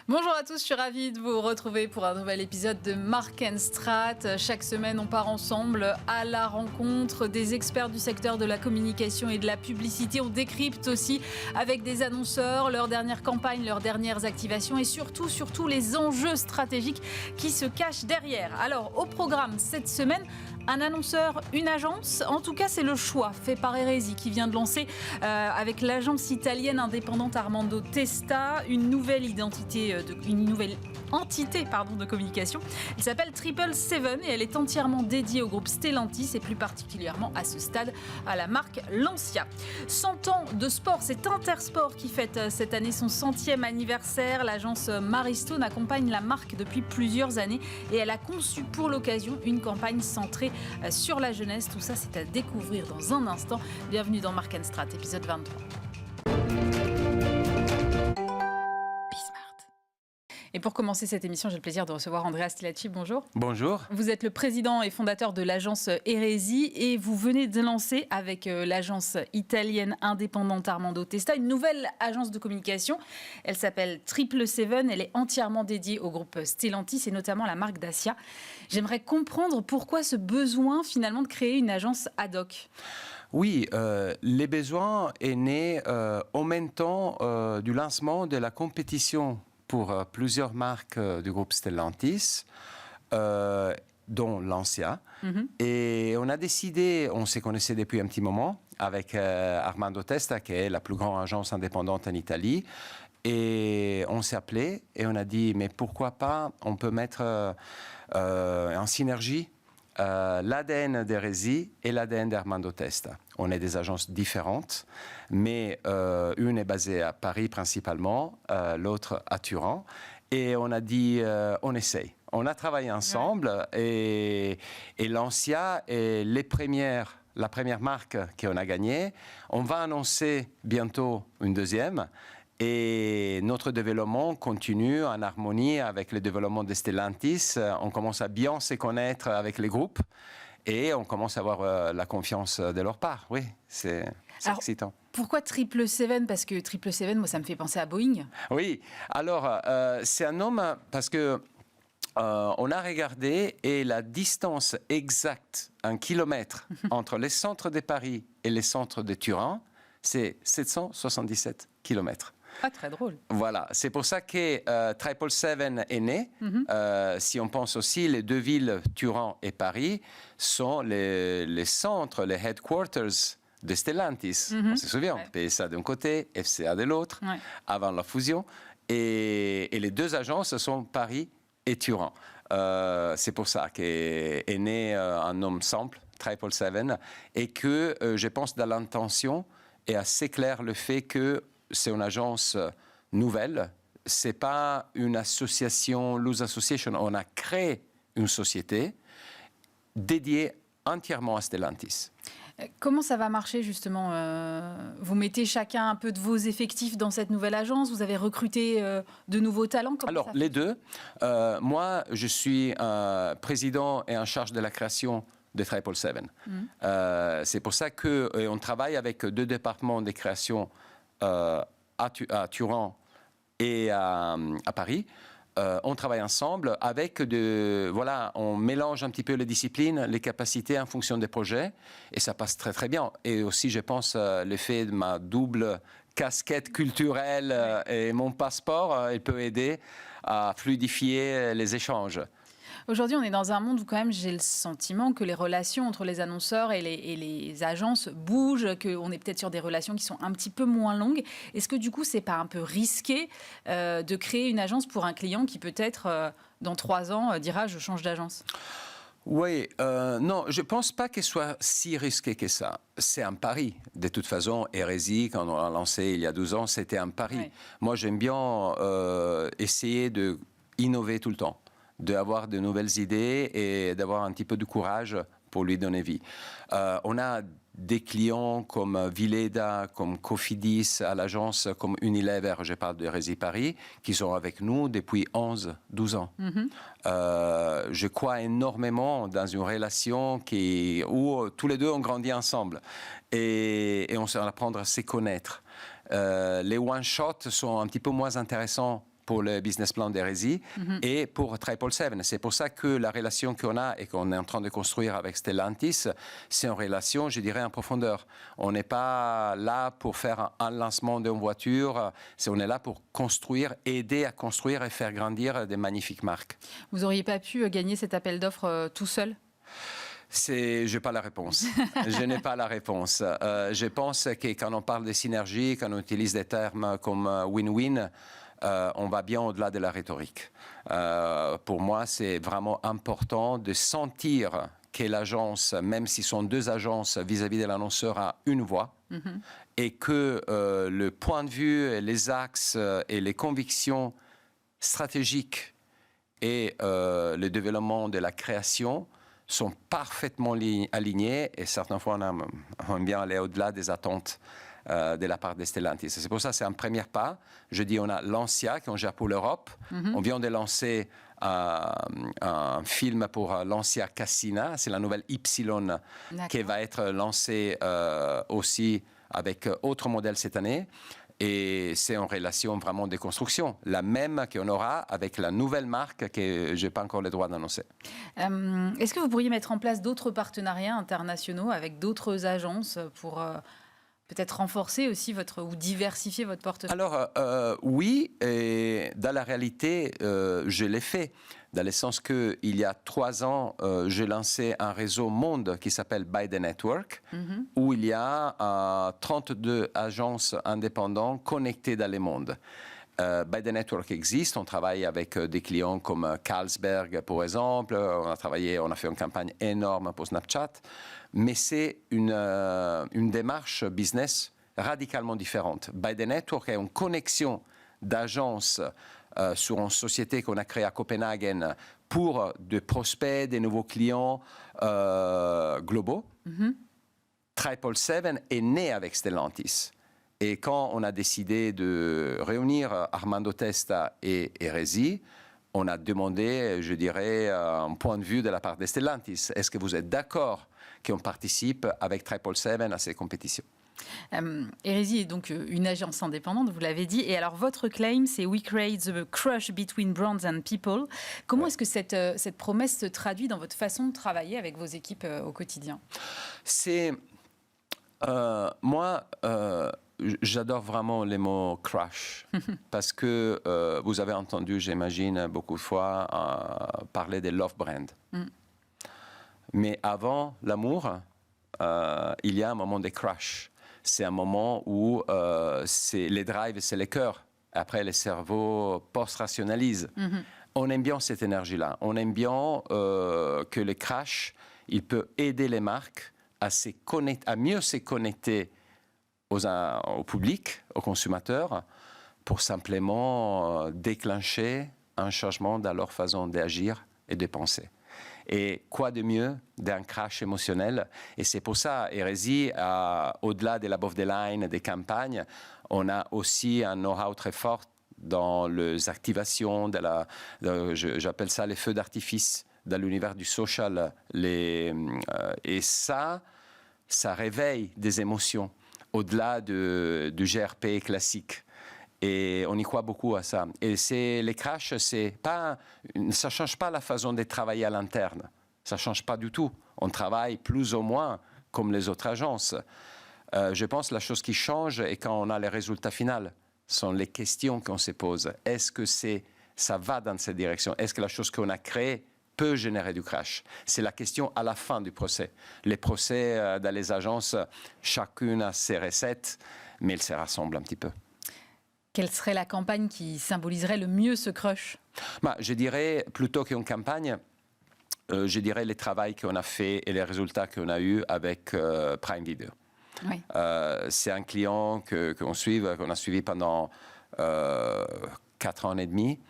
Bonjour à tous, je suis ravie de vous retrouver pour un nouvel épisode de Mark & Strat. Chaque semaine, on part ensemble à la rencontre des experts du secteur de la communication et de la publicité. On décrypte aussi avec des annonceurs leurs dernières campagnes, leurs dernières activations et surtout les enjeux stratégiques qui se cachent derrière. Alors, au programme cette semaine, un annonceur, une agence, en tout cas c'est le choix fait par Eresi qui vient de lancer avec l'agence italienne indépendante Armando Testa une nouvelle entité de communication. Elle s'appelle 777 et elle est entièrement dédiée au groupe Stellantis et plus particulièrement à ce stade à la marque Lancia. 100 ans de sport, c'est Intersport qui fête cette année son 100e anniversaire. L'agence Maristone accompagne la marque depuis plusieurs années et elle a conçu pour l'occasion une campagne centrée sur la jeunesse. Tout ça, c'est à découvrir dans un instant. Bienvenue dans Mark & Strat, épisode 23. Et pour commencer cette émission, j'ai le plaisir de recevoir Andrea Stilacci. Bonjour. Bonjour. Vous êtes le président et fondateur de l'agence Eresi et vous venez de lancer avec l'agence italienne indépendante Armando Testa une nouvelle agence de communication. Elle s'appelle 777. Elle est entièrement dédiée au groupe Stellantis et notamment à la marque Dacia. J'aimerais comprendre pourquoi ce besoin finalement de créer une agence ad hoc. Oui, les besoins est né en même temps du lancement de la compétition pour plusieurs marques du groupe Stellantis, dont Lancia. Et on a décidé, on se connaissait depuis un petit moment, avec Armando Testa, qui est la plus grande agence indépendante en Italie. Et on s'est appelé et on a dit, mais pourquoi pas, on peut mettre en synergie l'ADN d'Eresi et l'ADN d'Armando Testa. On est des agences différentes, mais une est basée à Paris principalement, l'autre à Turin. Et on a dit, on essaye. On a travaillé ensemble et Lancia est la première marque qu'on a gagnée. On va annoncer bientôt une deuxième. Et notre développement continue en harmonie avec le développement de Stellantis. On commence à bien se connaître avec les groupes et on commence à avoir la confiance de leur part. Oui, c'est excitant. Pourquoi 777 ? Parce que 777, moi, ça me fait penser à Boeing. Oui, alors c'est un nom parce que on a regardé et la distance exacte, 1 kilomètre, entre les centres de Paris et les centres de Turin, c'est 777 kilomètres. Ah, très drôle. Voilà, c'est pour ça que 777 est né. Si on pense aussi, les deux villes, Turin et Paris, sont les centres, les headquarters de Stellantis. On se souvient, PSA d'un côté, FCA de l'autre, avant la fusion. Et les deux agences sont Paris et Turin. C'est pour ça qu'est né un nom simple, 777, et que je pense dans l'intention est assez clair le fait que c'est une agence nouvelle, c'est pas une association, loose association. On a créé une société dédiée entièrement à Stellantis. Comment ça va marcher justement ? Vous mettez chacun un peu de vos effectifs dans cette nouvelle agence ? Vous avez recruté de nouveaux talents ? Alors, les deux. Moi, je suis président et en charge de la création de 777. C'est pour ça qu'on travaille avec deux départements de création à Turin et à Paris. On travaille ensemble avec on mélange un petit peu les disciplines, les capacités en fonction des projets et ça passe très très bien. Et aussi, je pense, l'effet de ma double casquette culturelle et mon passeport, il peut aider à fluidifier les échanges. Aujourd'hui, on est dans un monde où quand même j'ai le sentiment que les relations entre les annonceurs et les agences bougent, qu'on est peut-être sur des relations qui sont un petit peu moins longues. Est-ce que du coup, c'est pas un peu risqué de créer une agence pour un client qui peut-être dans 3 ans dira je change d'agence ? Oui, non, je ne pense pas qu'il soit si risqué que ça. C'est un pari. De toute façon, Eresi, quand on l'a lancé il y a 12 ans, c'était un pari. Ouais. Moi, j'aime bien essayer d'innover tout le temps, d'avoir de nouvelles idées et d'avoir un petit peu de courage pour lui donner vie. On a des clients comme Vileda, comme Cofidis, à l'agence comme Unilever, je parle de Rési Paris, qui sont avec nous depuis 11-12 ans. Je crois énormément dans une relation où tous les deux ont grandi ensemble et on s'en apprendre à se connaître. Les one-shots sont un petit peu moins intéressants pour le business plan d'Hérésie et pour 777. C'est pour ça que la relation qu'on a et qu'on est en train de construire avec Stellantis, c'est une relation, je dirais, en profondeur. On n'est pas là pour faire un lancement d'une voiture, on est là pour construire, aider à construire et faire grandir des magnifiques marques. Vous n'auriez pas pu gagner cet appel d'offres tout seul ? Je n'ai pas la réponse. Je n'ai pas la réponse. Je pense que quand on parle de synergie, quand on utilise des termes comme win-win, on va bien au-delà de la rhétorique. Pour moi, c'est vraiment important de sentir que l'agence, même si ce sont deux agences vis-à-vis de l'annonceur, a une voix et que le point de vue, les axes et les convictions stratégiques et le développement de la création sont parfaitement alignés et certaines fois on aime bien aller au-delà des attentes de la part de Stellantis. C'est pour ça que c'est un premier pas. Je dis on a Lancia qui on gère pour l'Europe. On vient de lancer un film pour Lancia Cassina. C'est la nouvelle Y qui va être lancée aussi avec autre modèle cette année. Et c'est en relation vraiment de construction, la même qu'on aura avec la nouvelle marque que je n'ai pas encore le droit d'annoncer. Est-ce que vous pourriez mettre en place d'autres partenariats internationaux avec d'autres agences pour peut-être renforcer aussi ou diversifier votre portefeuille? Alors oui, et dans la réalité, je l'ai fait. Dans le sens qu'il y a 3 ans, j'ai lancé un réseau monde qui s'appelle By the Network, où il y a 32 agences indépendantes connectées dans le monde. By the Network existe, on travaille avec des clients comme Carlsberg, par exemple, on a fait une campagne énorme pour Snapchat, mais c'est une démarche business radicalement différente. By the Network est une connexion d'agences sur une société qu'on a créée à Copenhague pour des prospects, des nouveaux clients globaux. 777 est né avec Stellantis. Et quand on a décidé de réunir Armando Testa et Hérésie, on a demandé, je dirais, un point de vue de la part de Stellantis. Est-ce que vous êtes d'accord qu'on participe avec 777 à ces compétitions? Hérésie est donc une agence indépendante, vous l'avez dit. Et alors, votre claim, c'est « We create the crush between brands and people ». Comment est-ce que cette promesse se traduit dans votre façon de travailler avec vos équipes au quotidien? Moi, j'adore vraiment les mots « crush » parce que vous avez entendu, j'imagine, beaucoup de fois parler des love brands. Mais avant l'amour, il y a un moment de crush. C'est un moment où les drives, c'est les cœurs. Après, les cerveaux post-rationalisent. On aime bien cette énergie-là. On aime bien que le crash, il peut aider les marques à mieux se connecter au public, aux consommateurs, pour simplement déclencher un changement dans leur façon d'agir et de penser. Et quoi de mieux d'un crash émotionnel? Et c'est pour ça, Hérésie, au-delà de l'above the line, des campagnes, on a aussi un know-how très fort dans les activations, j'appelle ça les feux d'artifice, dans l'univers du social. Et ça réveille des émotions, au-delà du GRP classique. Et on y croit beaucoup à ça. Et les crashs, ça ne change pas la façon de travailler à l'interne. Ça ne change pas du tout. On travaille plus ou moins comme les autres agences. Je pense que la chose qui change, et quand on a les résultats finaux, sont les questions qu'on se pose. Est-ce que ça va dans cette direction? Est-ce que la chose qu'on a créée peut générer du crash? C'est la question à la fin du procès. Les procès dans les agences, chacune a ses recettes, mais elles se rassemblent un petit peu. Quelle serait la campagne qui symboliserait le mieux ce crush? Je dirais, plutôt qu'une campagne, je dirais les travaux qu'on a fait et les résultats qu'on a eus avec Prime Video. Oui. C'est un client qu'on a suivi pendant 4 ans et demi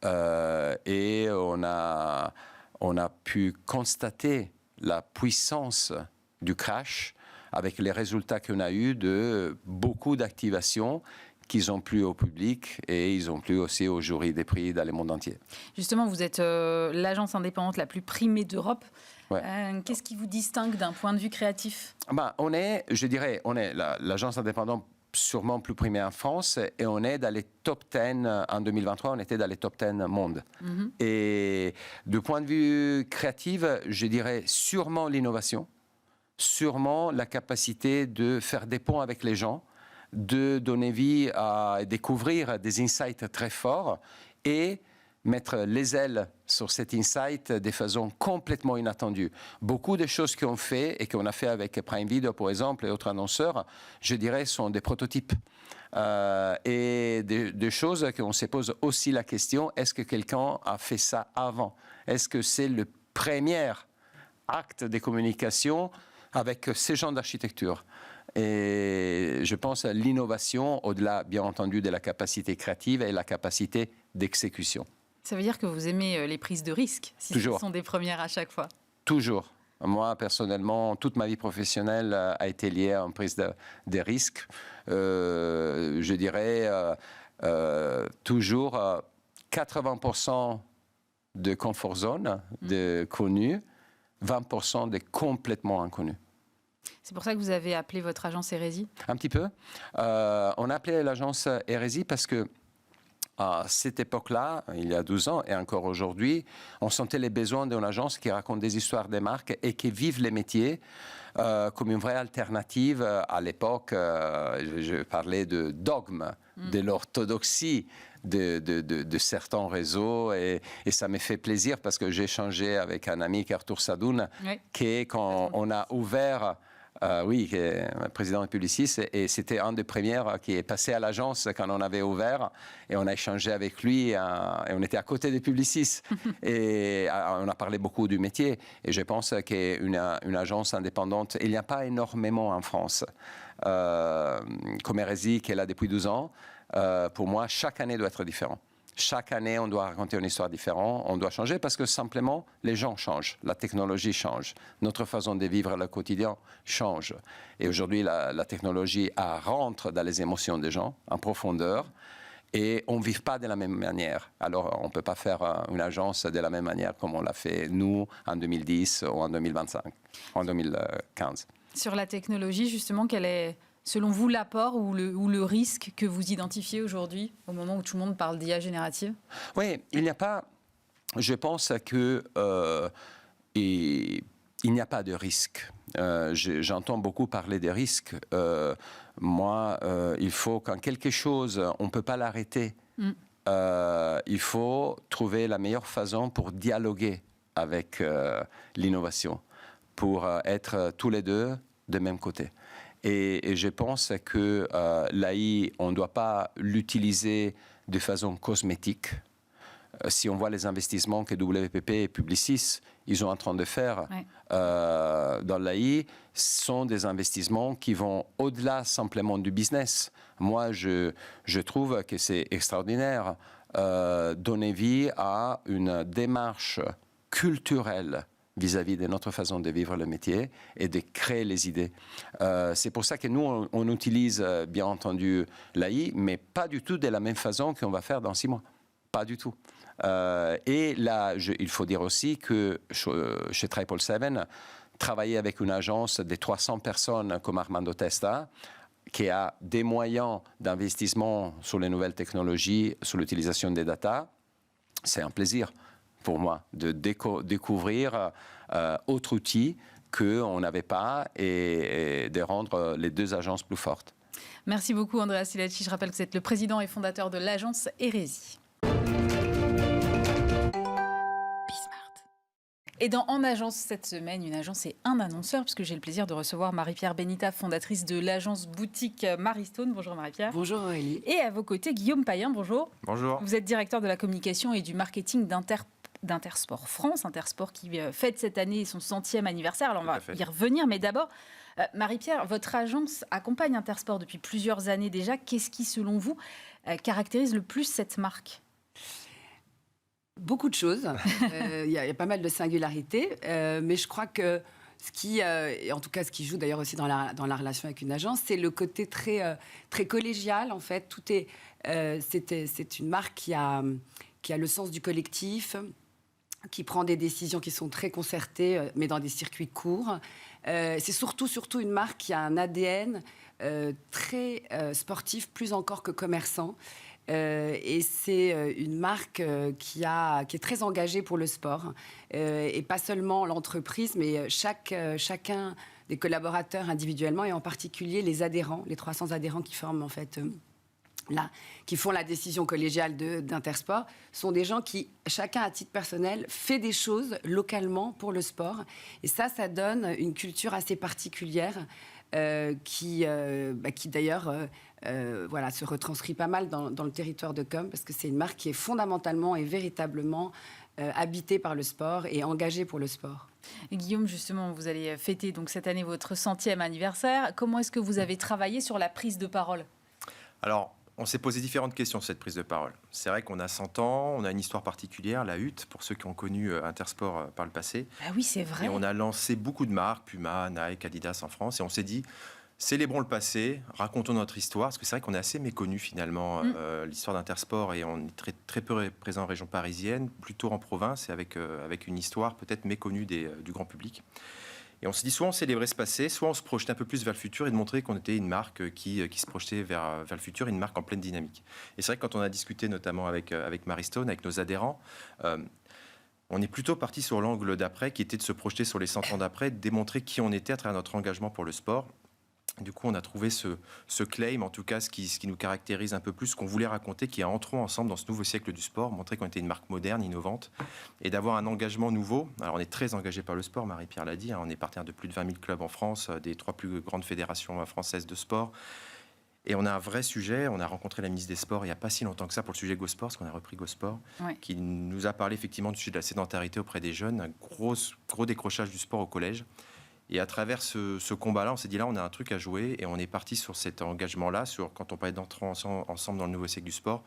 et on a pu constater la puissance du crash avec les résultats qu'on a eus de beaucoup d'activations qu'ils ont plu au public et ils ont plu aussi aux jurys des prix dans le monde entier. Justement, vous êtes l'agence indépendante la plus primée d'Europe. Ouais. Qu'est-ce qui vous distingue d'un point de vue créatif ? On est l'agence indépendante sûrement plus primée en France et on est dans les top 10, en 2023, on était dans les top 10 monde. Et du point de vue créatif, je dirais sûrement l'innovation, sûrement la capacité de faire des ponts avec les gens, de donner vie à découvrir des insights très forts et mettre les ailes sur cet insight de façon complètement inattendue. Beaucoup de choses qu'on fait et qu'on a fait avec Prime Video, par exemple, et autres annonceurs, je dirais, sont des prototypes. Et des choses qu'on se pose aussi la question, est-ce que quelqu'un a fait ça avant ? Est-ce que c'est le premier acte de communication avec ces genres d'architecture ? Et je pense à l'innovation, au-delà, bien entendu, de la capacité créative et la capacité d'exécution. Ça veut dire que vous aimez les prises de risques, si Toujours. Ce sont des premières à chaque fois. Toujours. Moi, personnellement, toute ma vie professionnelle a été liée à une prise de risques. Je dirais toujours 80% de comfort zone, de connus, 20% de complètement inconnus. C'est pour ça que vous avez appelé votre agence Hérésie ? Un petit peu. On a appelé l'agence Hérésie parce que à cette époque-là, il y a 12 ans et encore aujourd'hui, on sentait les besoins d'une agence qui raconte des histoires des marques et qui vive les métiers comme une vraie alternative. À l'époque, je parlais de dogme, de l'orthodoxie de certains réseaux et ça me fait plaisir parce que j'ai échangé avec un ami, Arthur Sadoun, qui, quand on a ouvert... qui est président de Publicis, et c'était un des premiers qui est passé à l'agence quand on avait ouvert, et on a échangé avec lui, et on était à côté de Publicis, et on a parlé beaucoup du métier, et je pense qu'une agence indépendante, il n'y a pas énormément en France, comme Hérésie, qui est là depuis 12 ans, pour moi, chaque année doit être différent. Chaque année, on doit raconter une histoire différente, on doit changer parce que simplement, les gens changent, la technologie change, notre façon de vivre le quotidien change. Et aujourd'hui, la technologie rentre dans les émotions des gens en profondeur et on ne vit pas de la même manière. Alors, on ne peut pas faire une agence de la même manière comme on l'a fait, nous, en 2010 ou en 2025, en 2015. Sur la technologie, justement, quel est... Selon vous, l'apport ou le risque que vous identifiez aujourd'hui, au moment où tout le monde parle d'IA générative ? Oui, il n'y a pas... Je pense que il n'y a pas de risque. J'entends beaucoup parler des risques. Moi, il faut, quand quelque chose, on ne peut pas l'arrêter, il faut trouver la meilleure façon pour dialoguer avec l'innovation, pour être tous les deux de même côté. Et je pense que l'AI, on ne doit pas l'utiliser de façon cosmétique. Si on voit les investissements que WPP et Publicis, ils sont en train de faire dans l'AI, sont des investissements qui vont au-delà simplement du business. Moi, je trouve que c'est extraordinaire donner vie à une démarche culturelle vis-à-vis de notre façon de vivre le métier et de créer les idées. C'est pour ça que nous, on utilise bien entendu l'AI, mais pas du tout de la même façon qu'on va faire dans 6 mois. Pas du tout. Et là, il faut dire aussi que chez 777, travailler avec une agence de 300 personnes comme Armando Testa, qui a des moyens d'investissement sur les nouvelles technologies, sur l'utilisation des data, c'est un plaisir pour moi de découvrir autre outil qu'on n'avait pas et de rendre les deux agences plus fortes. Merci beaucoup Andrea Silacci. Je rappelle que vous êtes le président et fondateur de l'agence Hérésie. Et dans En Agence cette semaine, une agence et un annonceur, puisque j'ai le plaisir de recevoir Marie-Pierre Benita, fondatrice de l'agence boutique Maristone. Bonjour Marie-Pierre. Bonjour Aurélie. Et à vos côtés, Guillaume Payen, bonjour. Bonjour. Vous êtes directeur de la communication et du marketing d'Intersport France, Intersport qui fête cette année son 100e anniversaire. Alors on va y revenir, mais d'abord, Marie-Pierre, votre agence accompagne Intersport depuis plusieurs années déjà. Qu'est-ce qui, selon vous, caractérise le plus cette marque ? Beaucoup de choses. Il y a pas mal de singularités, mais je crois que Et en tout cas, ce qui joue d'ailleurs aussi dans la relation avec une agence, c'est le côté très, très collégial, en fait. C'est une marque qui a le sens du collectif, qui prend des décisions qui sont très concertées, mais dans des circuits courts. C'est surtout une marque qui a un ADN très sportif, plus encore que commerçant. Et c'est une marque qui est très engagée pour le sport. Et pas seulement l'entreprise, mais chacun des collaborateurs individuellement, et en particulier les adhérents, les 300 adhérents qui forment en fait... qui font la décision collégiale d'Intersport, sont des gens qui, chacun à titre personnel, fait des choses localement pour le sport. Et ça donne une culture assez particulière qui d'ailleurs se retranscrit pas mal dans le territoire de Com, parce que c'est une marque qui est fondamentalement et véritablement habitée par le sport et engagée pour le sport. Et Guillaume, justement, vous allez fêter donc cette année votre 100e anniversaire. Comment est-ce que vous avez travaillé sur la prise de parole ? Alors, on s'est posé différentes questions sur cette prise de parole. C'est vrai qu'on a 100 ans, on a une histoire particulière, la Hutte, pour ceux qui ont connu Intersport par le passé. Ah oui, c'est vrai. Et on a lancé beaucoup de marques, Puma, Nike, Adidas en France, et on s'est dit, célébrons le passé, racontons notre histoire, parce que c'est vrai qu'on est assez méconnu finalement, l'histoire d'Intersport, et on est très, très peu présent en région parisienne, plutôt en province, et avec une histoire peut-être méconnue du grand public. Et on se dit, soit on célébrait ce passé, soit on se projetait un peu plus vers le futur et de montrer qu'on était une marque qui se projetait vers le futur, une marque en pleine dynamique. Et c'est vrai que quand on a discuté notamment avec Maristone, avec nos adhérents, on est plutôt parti sur l'angle d'après, qui était de se projeter sur les 100 ans d'après, de démontrer qui on était à travers notre engagement pour le sport. Du coup, on a trouvé ce claim, en tout cas, ce qui nous caractérise un peu plus, ce qu'on voulait raconter, qui est entrons ensemble dans ce nouveau siècle du sport, montrer qu'on était une marque moderne, innovante, et d'avoir un engagement nouveau. Alors, on est très engagé par le sport, Marie-Pierre l'a dit, on est partenaire de plus de 20 000 clubs en France, des 3 plus grandes fédérations françaises de sport. Et on a un vrai sujet. On a rencontré la ministre des Sports il n'y a pas si longtemps que ça pour le sujet GoSport, parce qu'on a repris GoSport, qui nous a parlé effectivement du sujet de la sédentarité auprès des jeunes, un gros décrochage du sport au collège. Et à travers ce combat-là, on s'est dit là, on a un truc à jouer, et on est parti sur cet engagement-là, quand on parlait d'entrer ensemble dans le nouveau siècle du sport,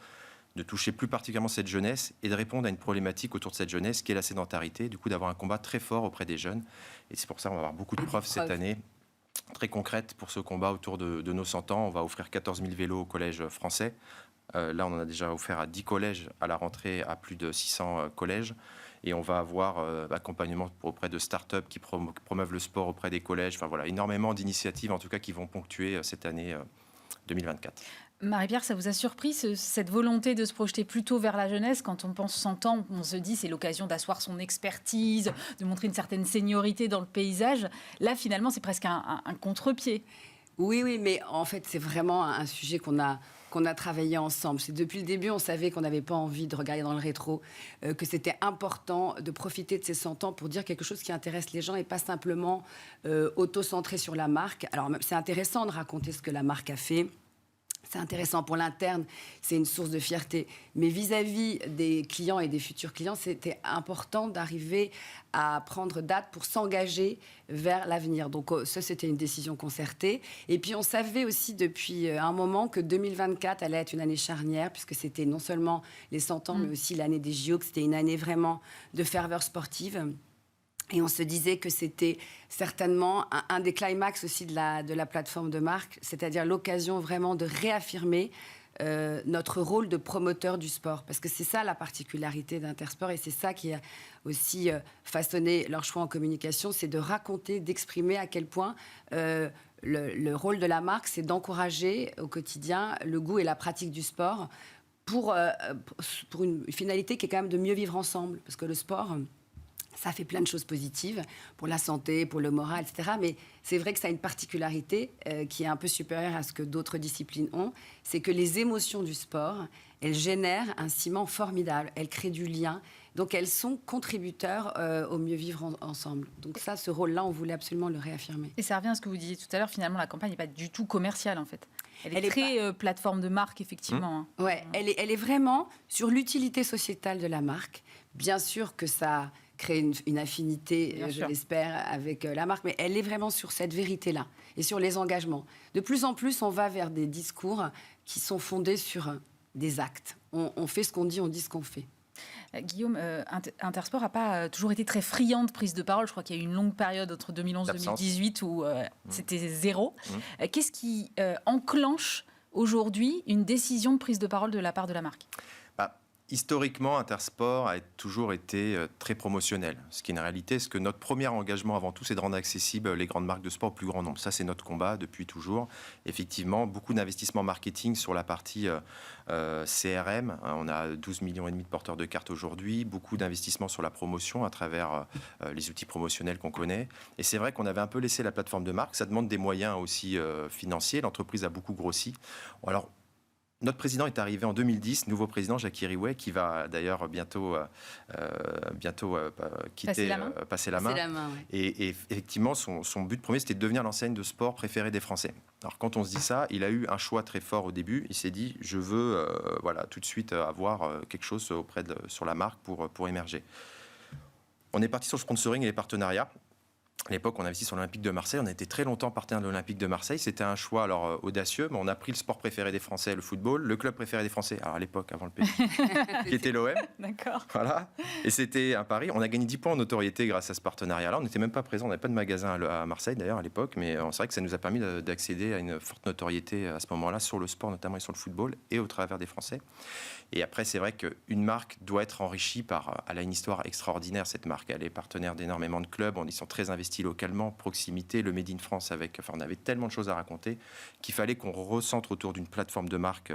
de toucher plus particulièrement cette jeunesse et de répondre à une problématique autour de cette jeunesse qui est la sédentarité, du coup d'avoir un combat très fort auprès des jeunes. Et c'est pour ça qu'on va avoir beaucoup de preuves cette année, très concrètes pour ce combat autour de nos 100 ans. On va offrir 14 000 vélos au collège français. Là, on en a déjà offert à 10 collèges, à la rentrée à plus de 600 collèges. Et on va avoir accompagnement auprès de start-up qui promeuvent le sport auprès des collèges. Enfin voilà, énormément d'initiatives en tout cas qui vont ponctuer cette année 2024. Marie-Pierre, ça vous a surpris cette volonté de se projeter plutôt vers la jeunesse? Quand on pense 100 ans, on se dit c'est l'occasion d'asseoir son expertise, de montrer une certaine seniorité dans le paysage. Là, finalement, c'est presque un contre-pied. Oui, mais en fait, c'est vraiment un sujet qu'on a travaillé ensemble. C'est depuis le début, on savait qu'on n'avait pas envie de regarder dans le rétro, que c'était important de profiter de ces 100 ans pour dire quelque chose qui intéresse les gens et pas simplement auto-centré sur la marque. Alors, c'est intéressant de raconter ce que la marque a fait. C'est intéressant pour l'interne, c'est une source de fierté. Mais vis-à-vis des clients et des futurs clients, c'était important d'arriver à prendre date pour s'engager vers l'avenir. Donc ça, c'était une décision concertée. Et puis on savait aussi depuis un moment que 2024 allait être une année charnière, puisque c'était non seulement les 100 ans, mais aussi l'année des JO, que c'était une année vraiment de ferveur sportive. Et on se disait que c'était certainement un des climax aussi de la plateforme de marque, c'est-à-dire l'occasion vraiment de réaffirmer notre rôle de promoteur du sport. Parce que c'est ça la particularité d'Intersport, et c'est ça qui a aussi façonné leur choix en communication, c'est de raconter, d'exprimer à quel point le rôle de la marque, c'est d'encourager au quotidien le goût et la pratique du sport pour une finalité qui est quand même de mieux vivre ensemble. Parce que le sport... ça fait plein de choses positives pour la santé, pour le moral, etc. Mais c'est vrai que ça a une particularité qui est un peu supérieure à ce que d'autres disciplines ont. C'est que les émotions du sport, elles génèrent un ciment formidable. Elles créent du lien. Donc, elles sont contributeurs au mieux vivre ensemble. Donc ça, ce rôle-là, on voulait absolument le réaffirmer. Et ça revient à ce que vous disiez tout à l'heure. Finalement, la campagne n'est pas du tout commerciale, en fait. Elle est très plateforme de marque, effectivement. Ouais, elle est vraiment sur l'utilité sociétale de la marque. Bien sûr que ça... créer une affinité, je l'espère, avec la marque, mais elle est vraiment sur cette vérité-là et sur les engagements. De plus en plus, on va vers des discours qui sont fondés sur des actes. On fait ce qu'on dit, on dit ce qu'on fait. Guillaume, Intersport n'a pas toujours été très friand de prise de parole. Je crois qu'il y a eu une longue période entre 2011 et 2018 où c'était zéro. Qu'est-ce qui enclenche aujourd'hui une décision de prise de parole de la part de la marque ? Historiquement, Intersport a toujours été très promotionnel. Ce qui est une réalité, c'est que notre premier engagement avant tout, c'est de rendre accessibles les grandes marques de sport au plus grand nombre. Ça, c'est notre combat depuis toujours. Effectivement, beaucoup d'investissements marketing sur la partie CRM. On a 12 millions et demi de porteurs de cartes aujourd'hui. Beaucoup d'investissements sur la promotion à travers les outils promotionnels qu'on connaît. Et c'est vrai qu'on avait un peu laissé la plateforme de marque. Ça demande des moyens aussi financiers. L'entreprise a beaucoup grossi. Alors, notre président est arrivé en 2010, nouveau président Jackie Riouet, qui va d'ailleurs bientôt quitter, passer la main. Ouais. Et effectivement, son but premier, c'était de devenir l'enseigne de sport préférée des Français. Alors quand on se dit ça, il a eu un choix très fort au début. Il s'est dit, je veux tout de suite avoir quelque chose sur la marque pour émerger. On est parti sur le sponsoring et les partenariats. À l'époque, on a investi sur l'Olympique de Marseille. On a été très longtemps partenaire de l'Olympique de Marseille. C'était un choix audacieux, mais on a pris le sport préféré des Français, le football, le club préféré des Français, alors à l'époque, avant le PSG, qui était l'OM. D'accord. Voilà. Et c'était un pari. On a gagné 10 points en notoriété grâce à ce partenariat-là. On n'était même pas présent, on n'avait pas de magasin à Marseille d'ailleurs à l'époque, mais c'est vrai que ça nous a permis d'accéder à une forte notoriété à ce moment-là sur le sport notamment et sur le football et au travers des Français. Et après, c'est vrai qu'une marque doit être enrichie elle a une histoire extraordinaire, cette marque. Elle est partenaire d'énormément de clubs. Ils sont très investis localement, proximité, le Made in France. On avait tellement de choses à raconter qu'il fallait qu'on recentre autour d'une plateforme de marque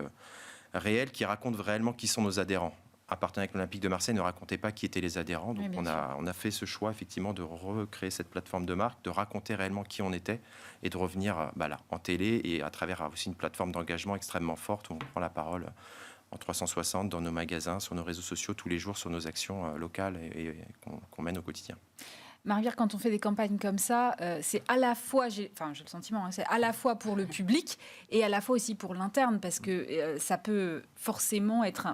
réelle qui raconte réellement qui sont nos adhérents. Un partenaire avec l'Olympique de Marseille ne racontait pas qui étaient les adhérents. Donc, on a fait ce choix, effectivement, de recréer cette plateforme de marque, de raconter réellement qui on était et de revenir en télé et à travers aussi une plateforme d'engagement extrêmement forte où on prend la parole en 360 dans nos magasins, sur nos réseaux sociaux, tous les jours, sur nos actions locales et qu'on mène au quotidien. Marie-Pierre, quand on fait des campagnes comme ça, c'est à la fois, j'ai le sentiment, c'est à la fois pour le public et à la fois aussi pour l'interne, parce que ça peut forcément être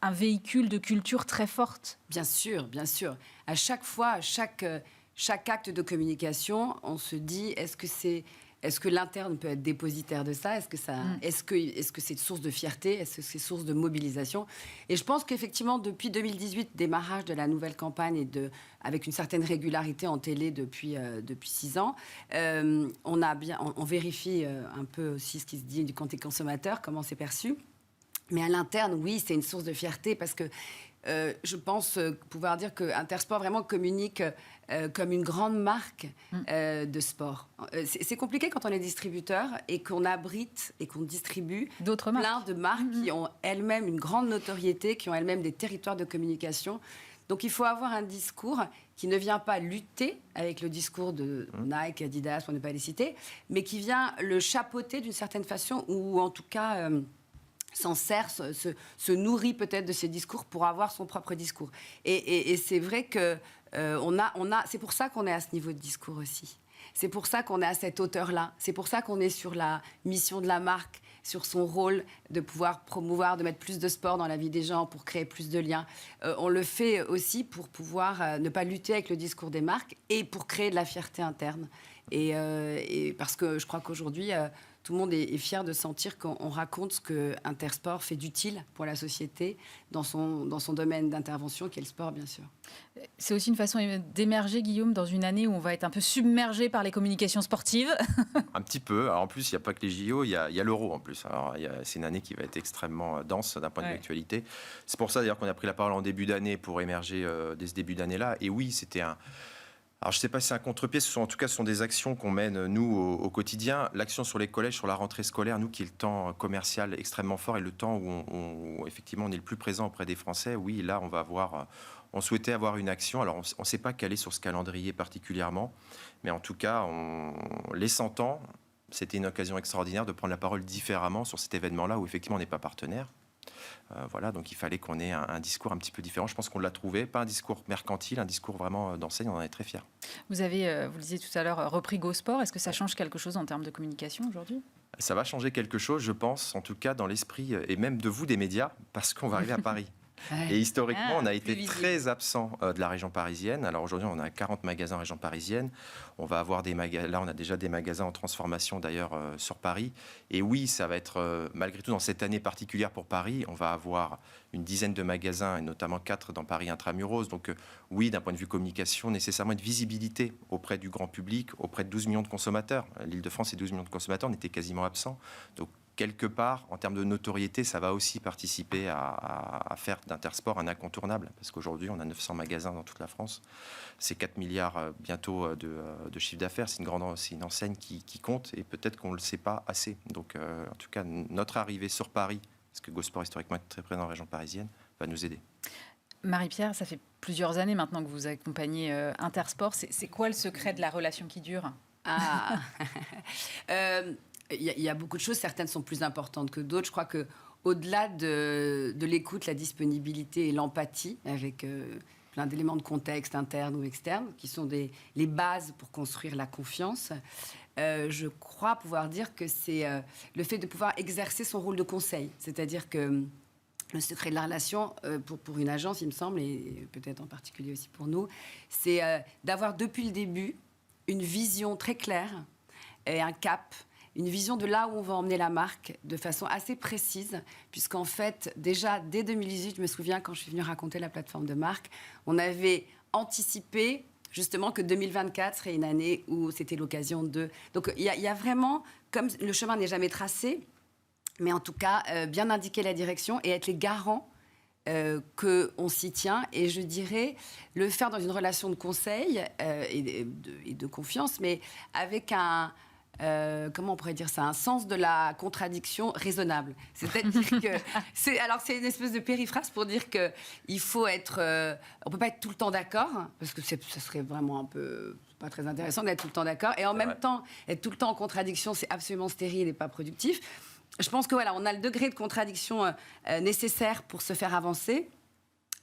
un véhicule de culture très forte. Bien sûr, bien sûr. À chaque fois, chaque acte de communication, on se dit, est-ce que l'interne peut être dépositaire de ça ? Est-ce que c'est source de fierté ? Est-ce que c'est source de mobilisation ? Et je pense qu'effectivement, depuis 2018, démarrage de la nouvelle campagne avec une certaine régularité en télé depuis 6 ans, on vérifie un peu aussi ce qui se dit du côté consommateur, comment c'est perçu. Mais à l'interne, oui, c'est une source de fierté parce que je pense pouvoir dire que Intersport vraiment communique comme une grande marque de sport. C'est compliqué quand on est distributeur et qu'on abrite et qu'on distribue plein de marques qui ont elles-mêmes une grande notoriété, qui ont elles-mêmes des territoires de communication. Donc il faut avoir un discours qui ne vient pas lutter avec le discours de Nike, Adidas, pour ne pas les citer, mais qui vient le chapeauter d'une certaine façon ou en tout cas... s'en sert, se nourrit peut-être de ces discours pour avoir son propre discours. Et c'est vrai que c'est pour ça qu'on est à ce niveau de discours aussi. C'est pour ça qu'on est à cette hauteur-là. C'est pour ça qu'on est sur la mission de la marque, sur son rôle de pouvoir promouvoir, de mettre plus de sport dans la vie des gens, pour créer plus de liens. On le fait aussi pour pouvoir ne pas lutter avec le discours des marques et pour créer de la fierté interne. Et parce que je crois qu'aujourd'hui... tout le monde est fier de sentir qu'on raconte ce que Intersport fait d'utile pour la société dans son domaine d'intervention, qui est le sport, bien sûr. C'est aussi une façon d'émerger, Guillaume, dans une année où on va être un peu submergé par les communications sportives. Un petit peu. Alors, en plus, il n'y a pas que les JO, il y a l'Euro en plus. Alors, c'est une année qui va être extrêmement dense d'un point de vue actualité. C'est pour ça, d'ailleurs, qu'on a pris la parole en début d'année pour émerger dès ce début d'année-là. Et oui, c'était un... Alors, je ne sais pas si c'est un contre-pied, en tout cas, ce sont des actions qu'on mène, nous, au quotidien. L'action sur les collèges, sur la rentrée scolaire, nous, qui est le temps commercial extrêmement fort et le temps où effectivement, on est le plus présent auprès des Français. Oui, là, on souhaitait avoir une action. Alors, on ne sait pas quelle est sur ce calendrier particulièrement, mais en tout cas, les 100 ans, c'était une occasion extraordinaire de prendre la parole différemment sur cet événement-là où, effectivement, on n'est pas partenaire. Voilà, donc il fallait qu'on ait un discours un petit peu différent. Je pense qu'on l'a trouvé, pas un discours mercantile, un discours vraiment d'enseigne, on en est très fiers. Vous avez, vous le disiez tout à l'heure, repris Go Sport. Est-ce que ça change quelque chose en termes de communication aujourd'hui ? Ça va changer quelque chose, je pense, en tout cas dans l'esprit, et même de vous, des médias, parce qu'on va arriver à Paris. Ouais. Et historiquement, on a plus été visible. très absent de la région parisienne. Alors aujourd'hui, on a 40 magasins en région parisienne. On va avoir là, on a déjà des magasins en transformation d'ailleurs sur Paris. Et oui, ça va être, malgré tout, dans cette année particulière pour Paris, on va avoir une dizaine de magasins, et notamment 4 dans Paris intramuros. Donc oui, d'un point de vue communication, nécessairement de visibilité auprès du grand public, auprès de 12 millions de consommateurs. L'Île-de-France et 12 millions de consommateurs, on était quasiment absents. Donc quelque part, en termes de notoriété, ça va aussi participer à faire d'Intersport un incontournable. Parce qu'aujourd'hui, on a 900 magasins dans toute la France. C'est 4 milliards bientôt de chiffre d'affaires. C'est une enseigne qui compte et peut-être qu'on ne le sait pas assez. Donc, en tout cas, notre arrivée sur Paris, parce que Go-Sport historiquement est très présent en région parisienne, va nous aider. Marie-Pierre, ça fait plusieurs années maintenant que vous accompagnez Intersport. C'est quoi le secret de la relation qui dure ? Ah Il y a beaucoup de choses, certaines sont plus importantes que d'autres. Je crois qu'au-delà de l'écoute, la disponibilité et l'empathie, avec plein d'éléments de contexte internes ou externes, qui sont les bases pour construire la confiance, je crois pouvoir dire que c'est le fait de pouvoir exercer son rôle de conseil. C'est-à-dire que le secret de la relation, pour une agence, il me semble, et peut-être en particulier aussi pour nous, c'est d'avoir depuis le début une vision très claire et un cap, une vision de là où on va emmener la marque de façon assez précise, puisqu'en fait, déjà, dès 2018, je me souviens, quand je suis venue raconter la plateforme de marque, on avait anticipé justement que 2024 serait une année où c'était l'occasion de... Donc, il y a vraiment, comme le chemin n'est jamais tracé, mais en tout cas, bien indiquer la direction et être les garants qu'on s'y tient. Et je dirais, le faire dans une relation de conseil et de confiance, mais avec un... comment on pourrait dire ça, un sens de la contradiction raisonnable. C'est-à-dire que c'est une espèce de périphrase pour dire que il faut être, on peut pas être tout le temps d'accord parce que ça serait vraiment un peu pas très intéressant d'être tout le temps d'accord et en même temps être tout le temps en contradiction, c'est absolument stérile et pas productif. Je pense que voilà, on a le degré de contradiction nécessaire pour se faire avancer.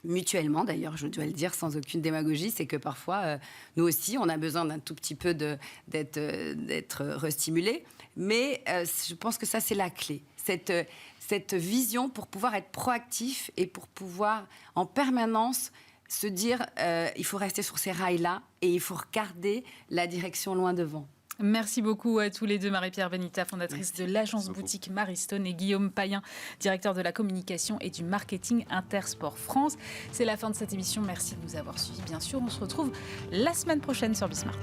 Mutuellement, d'ailleurs, je dois le dire sans aucune démagogie, c'est que parfois, nous aussi, on a besoin d'un tout petit peu d'être restimulé. Mais je pense que ça, c'est la clé. Cette vision pour pouvoir être proactif et pour pouvoir, en permanence, se dire il faut rester sur ces rails-là et il faut regarder la direction loin devant. Merci beaucoup à tous les deux, Marie-Pierre Benita, fondatrice de l'agence boutique Maristone, et Guillaume Payen, directeur de la communication et du marketing Intersport France. C'est la fin de cette émission. Merci de nous avoir suivis, bien sûr. On se retrouve la semaine prochaine sur Bismart.